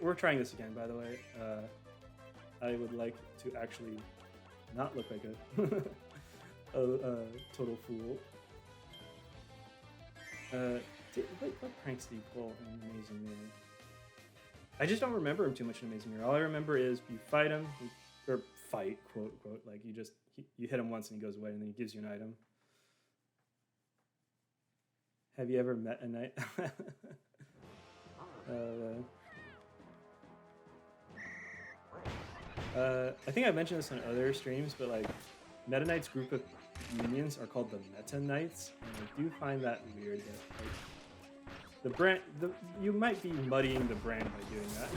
we're trying this again, by the way. I would like to actually not look like a total fool. What pranks did he pull in Amazing Mirror? I just don't remember him too much in Amazing Mirror. All I remember is you fight him, or fight, quote, quote, like you hit him once and he goes away and then he gives you an item. Have you ever met a knight? I think I mentioned this on other streams, but like Meta Knight's group of minions are called the Meta Knights, and I do find that weird that like you might be muddying the brand by doing that.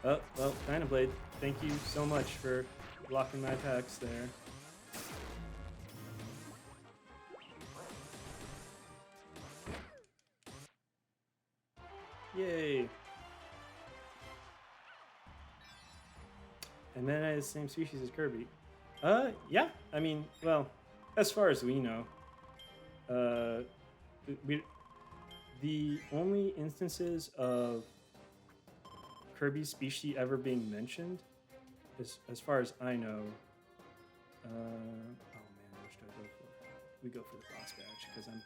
Oh, well, Dynablade, thank you so much for blocking my attacks there. Yay! And then it's the same species as Kirby. Yeah. I mean, well, as far as we know, the only instances of Kirby's species ever being mentioned, as far as I know, oh man, which do I go for? We go for the boss badge because I'm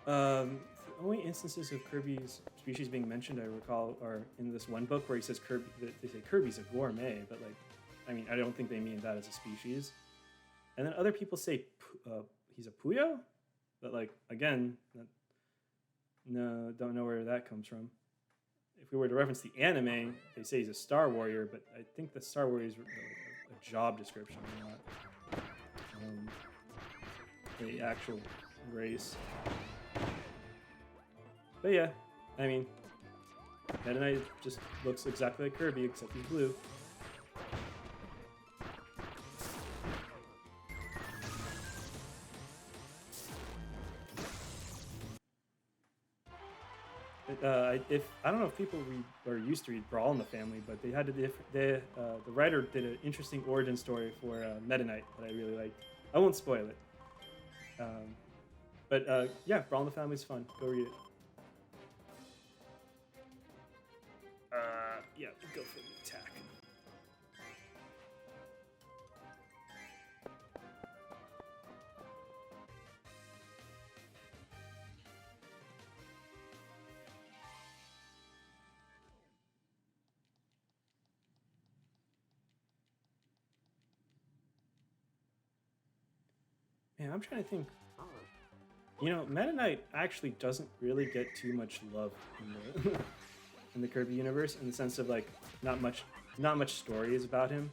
terrible. The only instances of Kirby's species being mentioned I recall are in this one book where he says Kirby. They say Kirby's a gourmet, but like, I mean, I don't think they mean that as a species. And then other people say he's a Puyo, but like again, no, don't know where that comes from. If we were to reference the anime, they say he's a Star Warrior, but I think the Star Warrior is a job description, not the actual race. But yeah, I mean, Meta Knight just looks exactly like Kirby, except he's blue. I don't know if people read or used to read Brawl in the Family, but they had the writer did an interesting origin story for Meta Knight that I really liked. I won't spoil it. But yeah, Brawl in the Family is fun. Go read it. Yeah, go for the attack. Man, I'm trying to think. You know, Meta Knight actually doesn't really get too much love in the in the Kirby universe, in the sense of like not much stories about him.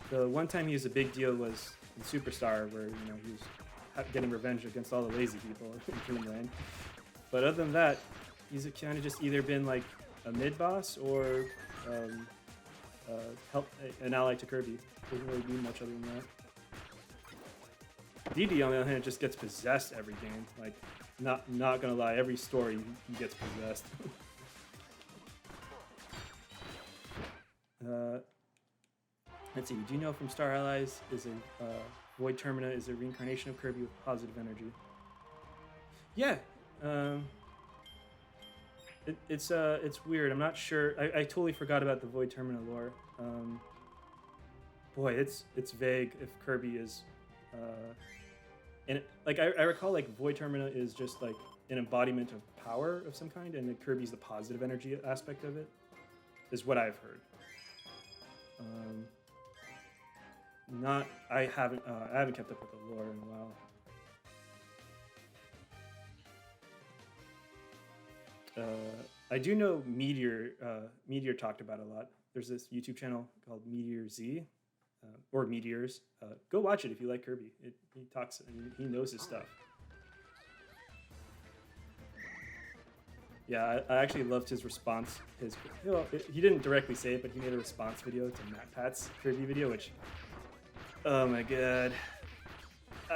The one time he was a big deal was in Superstar, where you know he was getting revenge against all the lazy people in Dreamland. But other than that, he's kind of just either been like a mid boss or an ally to Kirby. Doesn't really do much other than that. DD on the other hand just gets possessed every game. Like, not gonna lie, every story he gets possessed. Let's see. Do you know from Star Allies is a Void Termina is a reincarnation of Kirby with positive energy? Yeah. It's weird. I'm not sure. I totally forgot about the Void Termina lore. Boy, it's vague if Kirby is. And like I recall, like Void Termina is just like an embodiment of power of some kind, and Kirby's the positive energy aspect of it, is what I've heard. I haven't kept up with the lore in a while. I do know Meteor talked about it a lot. There's this YouTube channel called Meteor Z. Or Meteors. Go watch it if you like Kirby. He talks and he knows his stuff. Yeah, I actually loved his response. He didn't directly say it, but he made a response video to Matt Pat's Kirby video, which, oh my god,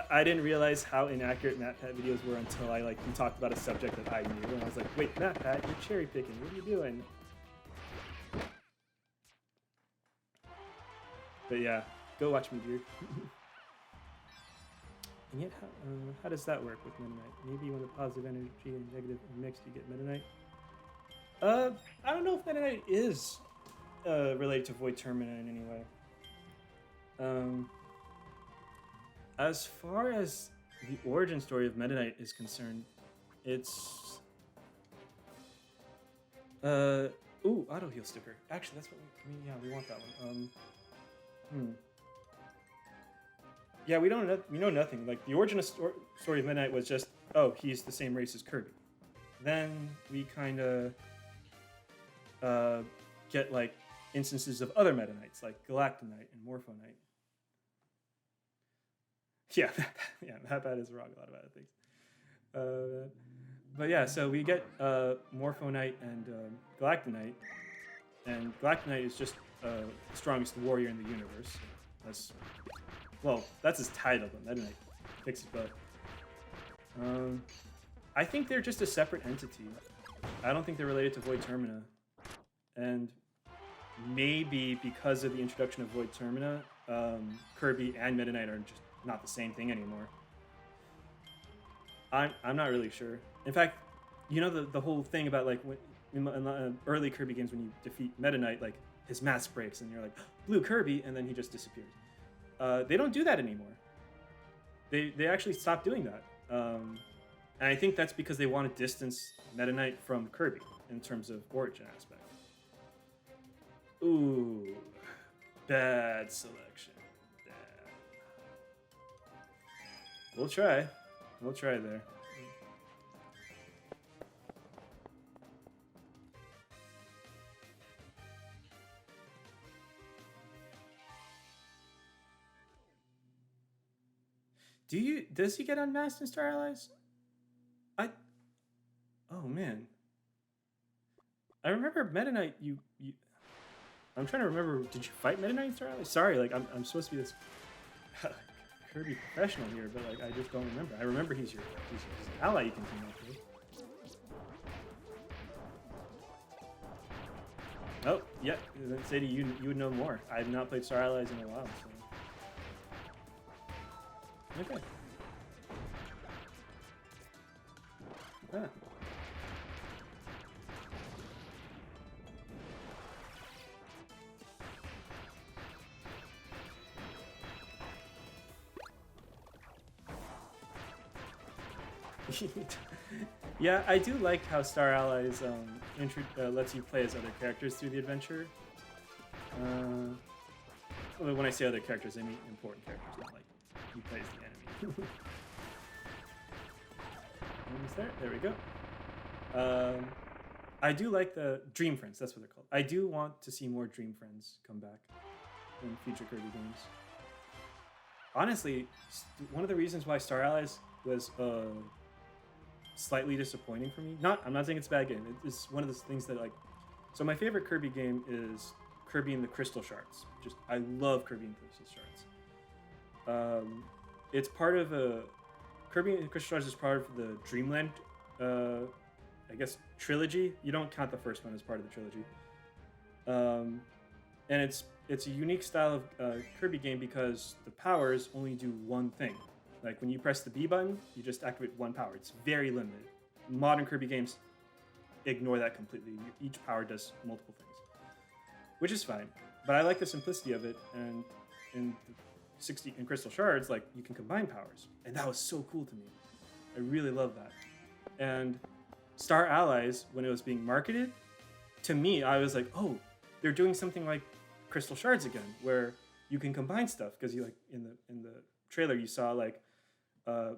I didn't realize how inaccurate Matt Pat videos were until he talked about a subject that I knew, and I was like, wait, Matt Pat, you're cherry picking. What are you doing? But yeah, go watch Meteor. And yet, how does that work with Meta Knight? Maybe when the positive energy and negative are mixed, you get Meta Knight. I don't know if Meta Knight is related to Void Termina in any way. As far as the origin story of Meta Knight is concerned, it's ooh, auto heal sticker. Actually, that's what we want that one. Yeah, we know nothing. Like the origin story of Meta Knight was just, oh, he's the same race as Kirby. Then we kind of get like instances of other Meta Knights like Galactonite and Morpho Knight. Yeah, that bad is wrong. A lot of bad things. But yeah, so we get Morpho Knight and Galactonite, and Galactonite is just the strongest warrior in the universe. That's his title, but Meta Knight kicks his butt. I think they're just a separate entity. I don't think they're related to Void Termina, and maybe because of the introduction of Void Termina, Kirby and Meta Knight are just not the same thing anymore. I'm not really sure. In fact, you know the whole thing about like in early Kirby games when you defeat Meta Knight, like his mask breaks and you're like, blue Kirby, and then he just disappears. They don't do that anymore. They actually stopped doing that. And I think that's because they want to distance Meta Knight from Kirby in terms of origin aspect. Ooh, bad selection. Bad. We'll try there. Does he get unmasked in Star Allies? Oh man. I remember Meta Knight, I'm trying to remember, did you fight Meta Knight in Star Allies? Sorry, like I'm supposed to be this Kirby professional here, but like I just don't remember. I remember he's your ally you can team up with. Oh, yeah, Sadie, you would know more. I have not played Star Allies in a while, so. Okay. Ah. Yeah, I do like how Star Allies lets you play as other characters through the adventure. When I say other characters, I mean important characters, not like you play as the enemy. Almost there. There we go. I do like the Dream Friends. That's what they're called. I do want to see more Dream Friends come back in future Kirby games. Honestly, one of the reasons why Star Allies was slightly disappointing for me. I'm not saying it's a bad game. It's one of those things that like. So my favorite Kirby game is Kirby and the Crystal Shards. I love Kirby and the Crystal Shards. It's part of Kirby and the Crystal Shards is part of the Dreamland, I guess, trilogy. You don't count the first one as part of the trilogy. And it's a unique style of Kirby game because the powers only do one thing. Like when you press the B button, you just activate one power. It's very limited. Modern Kirby games ignore that completely. Each power does multiple things, which is fine. But I like the simplicity of it, and in Crystal Shards, like you can combine powers, and that was so cool to me. I really love that. And Star Allies, when it was being marketed, to me, I was like, oh, they're doing something like Crystal Shards again, where you can combine stuff because you like in the trailer you saw like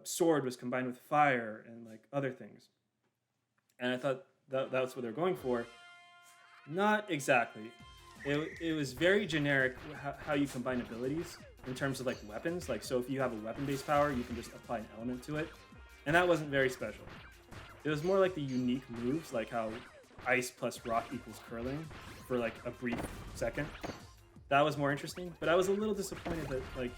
sword was combined with fire and like other things, and I thought that's what they're going for. Not exactly. It was very generic how you combine abilities in terms of like weapons. Like so, if you have a weapon-based power, you can just apply an element to it, and that wasn't very special. It was more like the unique moves, like how ice plus rock equals curling for like a brief second. That was more interesting, but I was a little disappointed that like.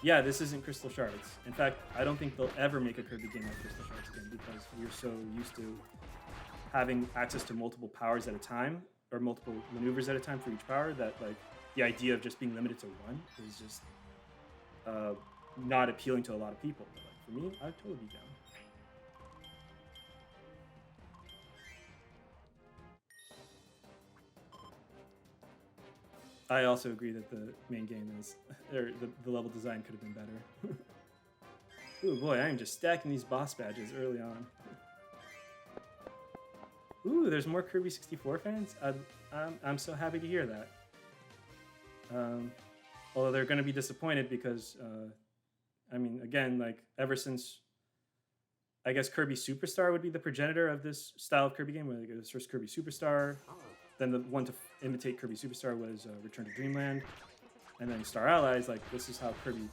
Yeah, this isn't Crystal Shards. In fact, I don't think they'll ever make a Kirby game like Crystal Shards again because we're so used to having access to multiple powers at a time or multiple maneuvers at a time for each power that like the idea of just being limited to one is just not appealing to a lot of people. But like, for me, I'd totally be down. I also agree that the main game is, or the level design could have been better. Ooh boy, I am just stacking these boss badges early on. Ooh, there's more Kirby 64 fans? I'm so happy to hear that. Although they're going to be disappointed because, I mean, again, like, ever since, I guess Kirby Superstar would be the progenitor of this style of Kirby game, where it was first Kirby Superstar, then the one to imitate Kirby Superstar was Return to Dreamland, and then Star Allies. Like, this is how Kirby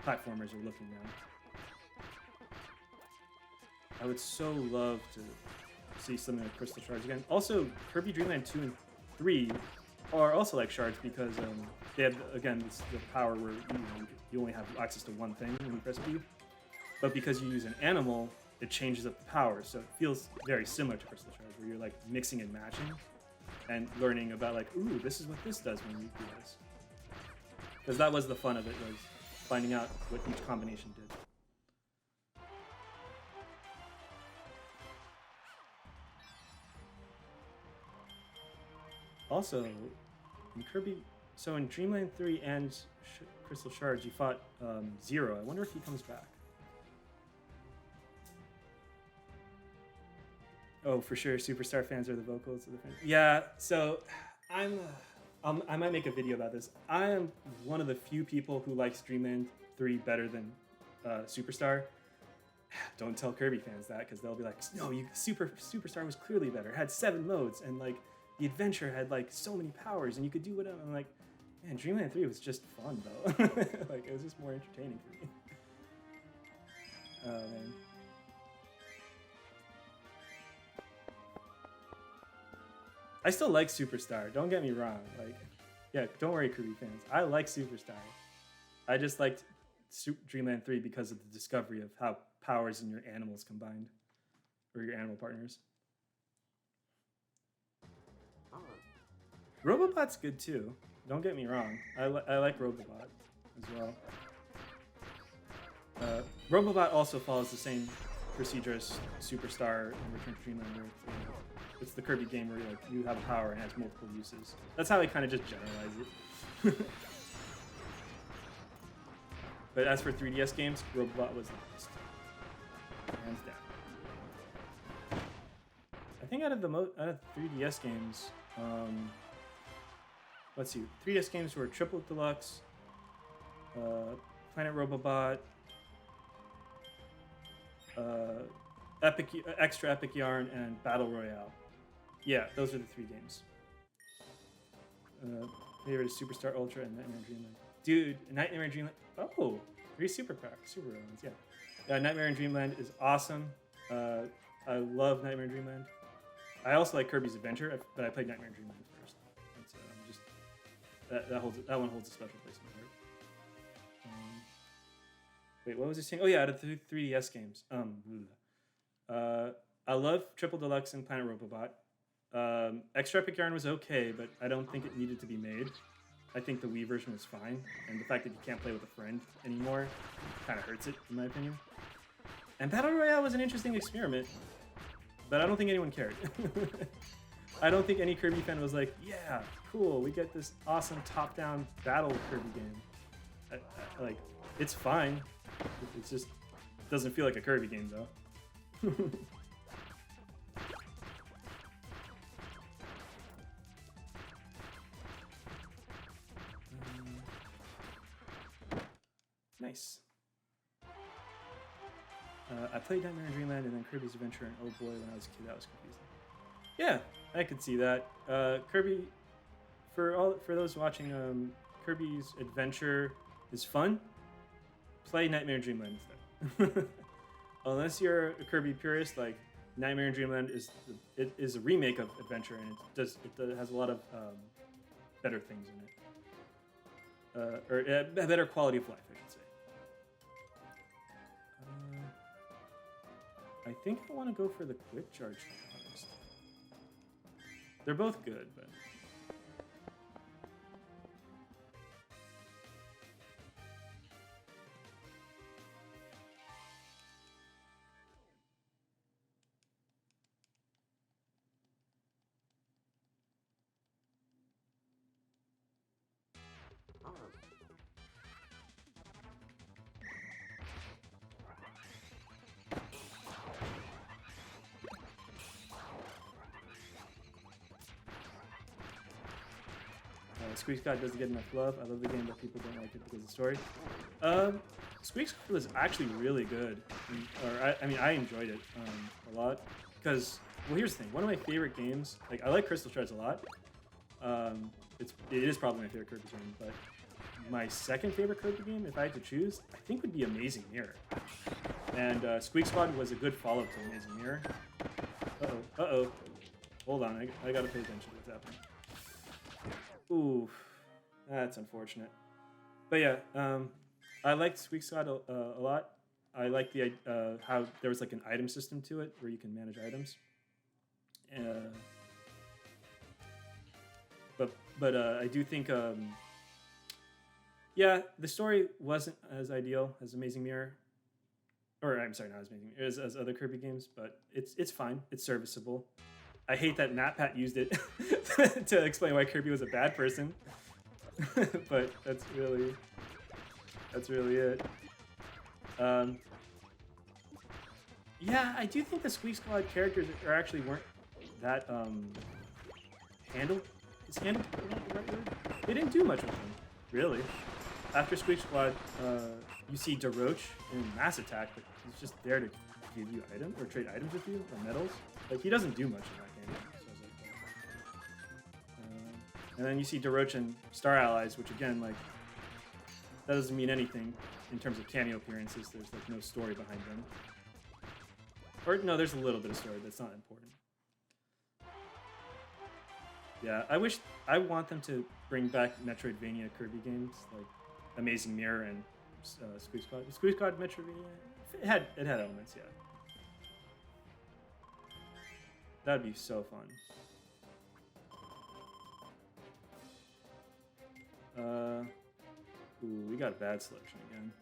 platformers are looking now. I would so love to see something like Crystal Shards again. Also, Kirby Dream Land 2 and 3 are also like shards because they have, again, the power where you only have access to one thing when you press B. But because you use an animal, it changes up the power. So it feels very similar to Crystal Shards, where you're like mixing and matching and learning about like, ooh, this is what this does when you do this. Because that was the fun of it, was finding out what each combination did. Also, in Kirby, so in Dreamland 3 and Crystal Shards, you fought Zero. I wonder if he comes back. Oh, for sure, Superstar fans are the vocals of the fans. Yeah, so I might make a video about this. I am one of the few people who likes Dreamland 3 better than Superstar. Don't tell Kirby fans that, because they'll be like, no, Superstar was clearly better. It had 7 modes, and like the adventure had like so many powers, and you could do whatever. I'm like, man, Dreamland 3 was just fun though. Like, it was just more entertaining for me. Oh man. I still like Superstar, don't get me wrong. Like, yeah, don't worry, Kirby fans. I like Superstar. I just liked Dreamland 3 because of the discovery of how powers and your animals combined, or your animal partners. Robobot's good too. Don't get me wrong. I like Robobot as well. Robobot also follows the same procedure as Superstar and Return to Dreamland, where it's the Kirby game where you have power and it has multiple uses. That's how I kind of just generalize it. But as for 3DS games, Robobot was the best. Hands down. I think out of 3DS games, let's see, 3DS games were Triple Deluxe, Planet Robobot, Extra Epic Yarn, and Battle Royale. Yeah, those are the 3 games. Favorite is Superstar Ultra and Nightmare Dreamland. Dude, Nightmare Dreamland. Oh, 3 super ones. Yeah. Nightmare in Dreamland is awesome. I love Nightmare in Dreamland. I also like Kirby's Adventure, but I played Nightmare in Dreamland first. That one holds a special place in my heart. Wait, what was I saying? Oh yeah, out of the 3DS games. I love Triple Deluxe and Planet Robobot. Extra Epic Yarn was okay, but I don't think it needed to be made. I think the Wii version was fine, and the fact that you can't play with a friend anymore kind of hurts it, in my opinion. And Battle Royale was an interesting experiment, but I don't think anyone cared. I don't think any Kirby fan was like, yeah, cool, we get this awesome top-down battle Kirby game. Like, it's fine. It just doesn't feel like a Kirby game, though. Nice. I played Nightmare in Dreamland and then Kirby's Adventure, and oh boy, when I was a kid, that was confusing. Yeah, I could see that. Kirby, for those watching, Kirby's Adventure is fun. Play Nightmare in Dreamland instead. Unless you're a Kirby purist, like Nightmare in Dreamland is a remake of Adventure, and it has a lot of better things in it, or a better quality of life, I should say. I think I want to go for the Quick Charge, to be honest. They're both good, but... Squeak Squad doesn't get enough love. I love the game, but people don't like it because of the story. Squeak Squad was actually really good. I mean, I enjoyed it a lot. Because, well, here's the thing. One of my favorite games, like, I like Crystal Shards a lot. It is probably my favorite Kirby game, but my second favorite Kirby game, if I had to choose, I think would be Amazing Mirror. And Squeak Squad was a good follow-up to Amazing Mirror. Uh-oh. Hold on, I gotta pay attention to what's happening. Ooh, that's unfortunate. But yeah, I liked Squeak Squad a lot. I like the how there was like an item system to it where you can manage items. But I do think yeah, the story wasn't as ideal as Amazing Mirror, or I'm sorry, not as Amazing Mirror, as other Kirby games, but it's fine. It's serviceable. I hate that MatPat used it to explain why Kirby was a bad person, but that's really it. Yeah, I do think the Squeak Squad characters actually weren't that handled. Is handled the right word? They didn't do much with them, really. After Squeak Squad, you see DeRoach in Mass Attack, but he's just there to give you items or trade items with you or medals. Like, he doesn't do much in that game. So and then you see DeRoach and Star Allies, which again, like, that doesn't mean anything in terms of cameo appearances. There's like no story behind them. Or no, there's a little bit of story, but it's not important. Yeah, I want them to bring back Metroidvania Kirby games like Amazing Mirror and Squeak Squad. Squeak Squad Metroidvania, it had elements, yeah. That'd be so fun. Ooh, we got a bad selection again.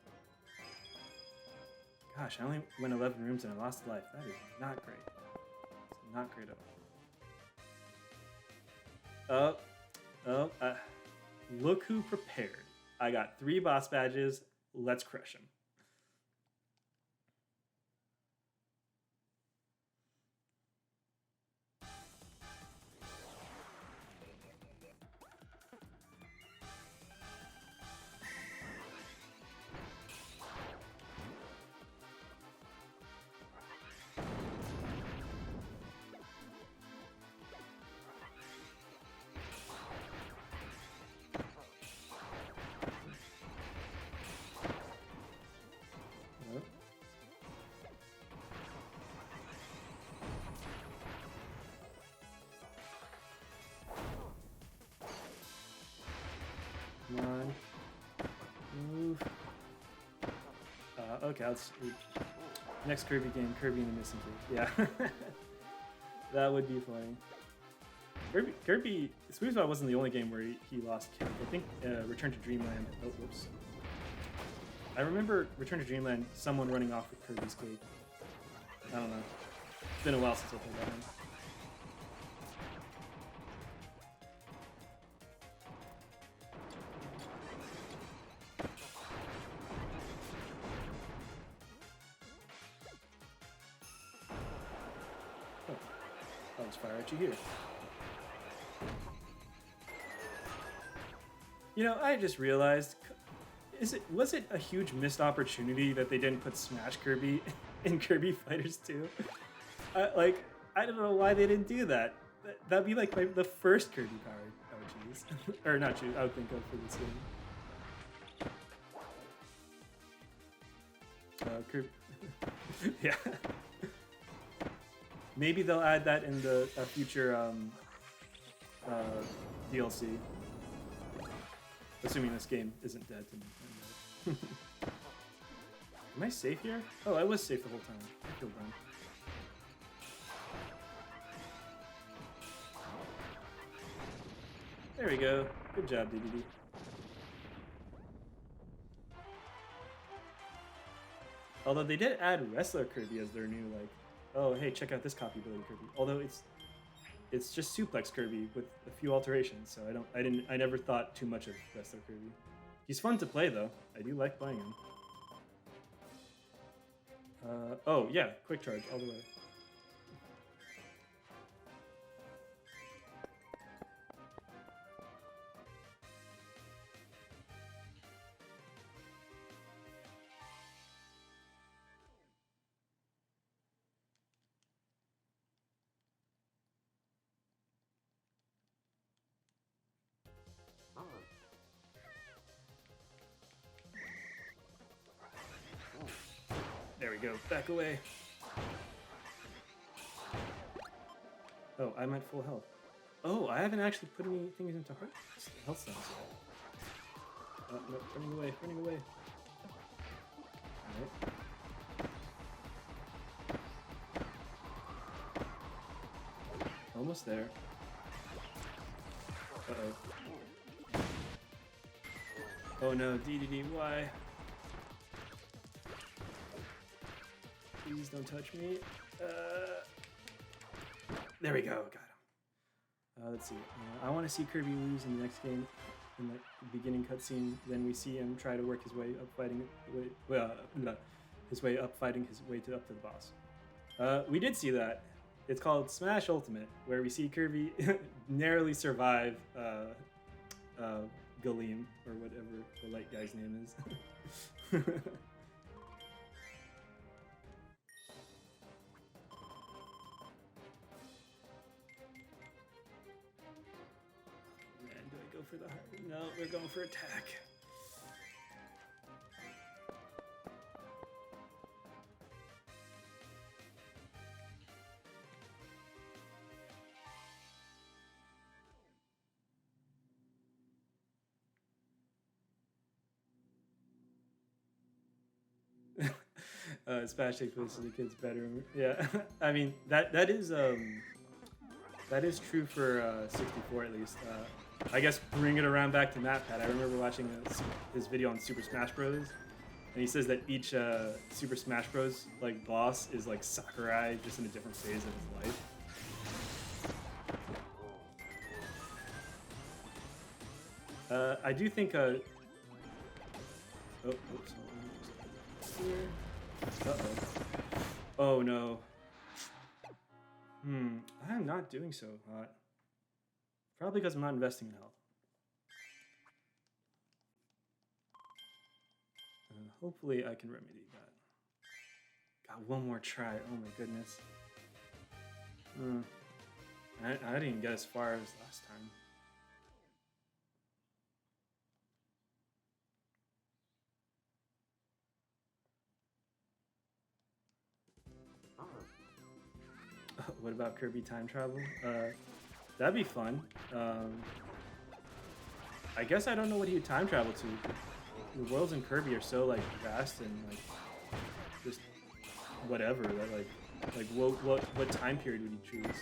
Gosh, I only went 11 rooms and I lost a life. That is not great. It's not great at all. Look who prepared. I got 3 boss badges. Let's crush them. Come on. Move. Okay, let's... Next Kirby game, Kirby and the Missing Key. Yeah. That would be funny. Kirby... Squeak Squad wasn't the only game where he lost Kirby. I think Return to Dreamland... Oh, whoops. I remember Return to Dreamland, someone running off with Kirby's cake. I don't know. It's been a while since I played that one. I'll just fire at you here. You know, I just realized, was it a huge missed opportunity that they didn't put Smash Kirby in Kirby Fighters 2? Like, I don't know why they didn't do that. That'd be like the first Kirby power I would choose. Or not choose, I would think of for this game. Kirby. Yeah. Maybe they'll add that in the future DLC. Assuming this game isn't dead to me. Am I safe here? Oh, I was safe the whole time. I feel dumb. There we go. Good job, DDD. Although they did add Wrestler Kirby as their new, like, oh, hey, check out this copyability Kirby. Although it's just Suplex Kirby with a few alterations, so I never thought too much of Wrestler Kirby. He's fun to play though. I do like playing him. Oh yeah, quick charge all the way. we go. Back away. Oh, I'm at full health. Oh, I haven't actually put any things into health stance yet. No, running away, running away. Alright. Almost there. Uh-oh. Oh no, DDD, why? Please don't touch me. There we go, got him. Let's see. I want to see Kirby lose in the next game, in the beginning cutscene. Then we see him try to work his way up, fighting his way up to the boss. We did see that. It's called Smash Ultimate, where we see Kirby narrowly survive Galeem, or whatever the light guy's name is. Man, do I go for the heart? No, we're going for attack. Smash takes place in the kid's bedroom. Yeah, I mean that is true for 64 at least. I guess bring it around back to MatPat. I remember watching his video on Super Smash Bros. And he says that each Super Smash Bros. Like boss is like Sakurai, just in a different phase of his life. I do think. Oh, oops. Here. Uh-oh. Oh no. I'm not doing so hot. Probably because I'm not investing in health. Hopefully I can remedy that. Got one more try. Oh my goodness. I didn't get as far as last time. What about Kirby time travel? That'd be fun. I guess I don't know what he would time travel to. The worlds in Kirby are so like vast and like just whatever. That like what time period would he choose?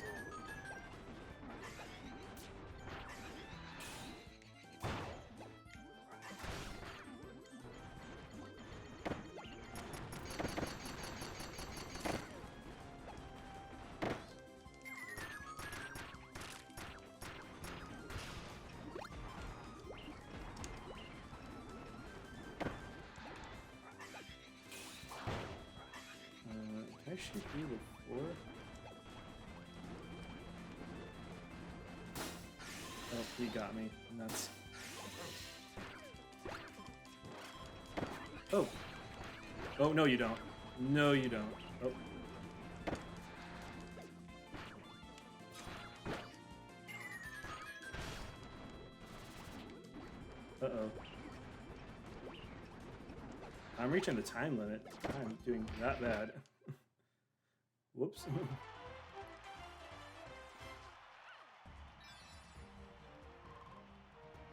Can I shoot you before? Oh, he got me. Nuts. Oh. Oh, no you don't. No you don't. Oh. Uh-oh. I'm reaching the time limit. I'm doing that bad. Whoops.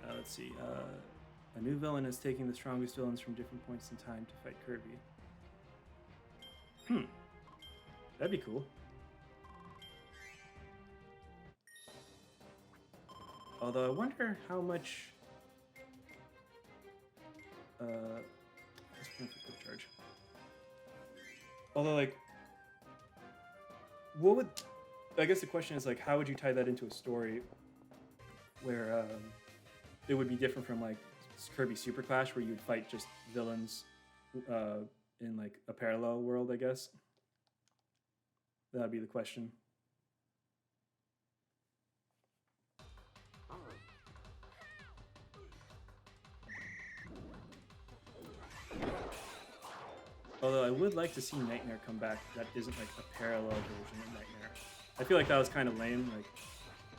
Let's see. A new villain is taking the strongest villains from different points in time to fight Kirby. That'd be cool. Although I wonder how much... Let's put quick charge. Although, like... What would... I guess the question is, like, how would you tie that into a story where it would be different from, like, Kirby Super Clash, where you'd fight just villains in, like, a parallel world, I guess? That'd be the question. Although I would like to see Nightmare come back that isn't like a parallel version of Nightmare. I feel like that was kind of lame.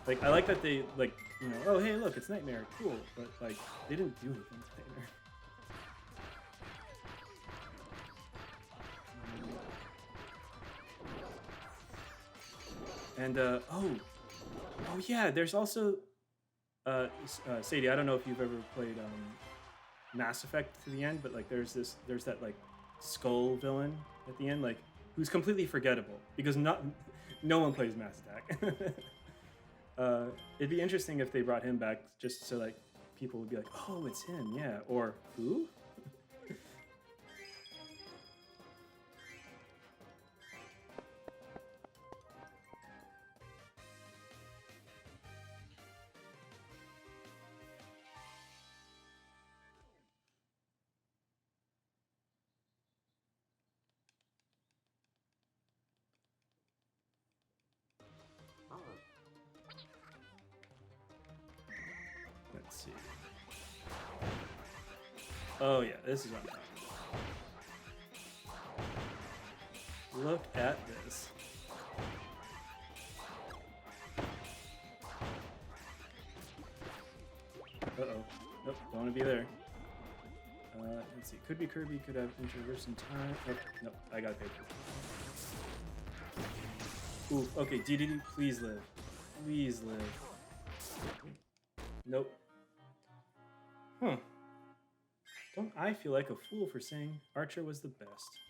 Like I like that they like, you know, oh hey look, it's Nightmare, cool, but like they didn't do anything to Nightmare. And oh yeah, there's also Sadie. I don't know if you've ever played Mass Effect to the end, but like there's that like skull villain at the end, like who's completely forgettable because no one plays Mass Attack. It'd be interesting if they brought him back just so like people would be like, oh, it's him, yeah, or who? Let's see. Oh yeah, this is what I'm talking about. Look at this. Uh-oh. Nope, don't want to be there. Let's see. Could be Kirby, could have introverse in time. Oh, nope, I got paper. Ooh, okay, DDD, please live. Please live. Nope. Huh. Don't I feel like a fool for saying Archer was the best?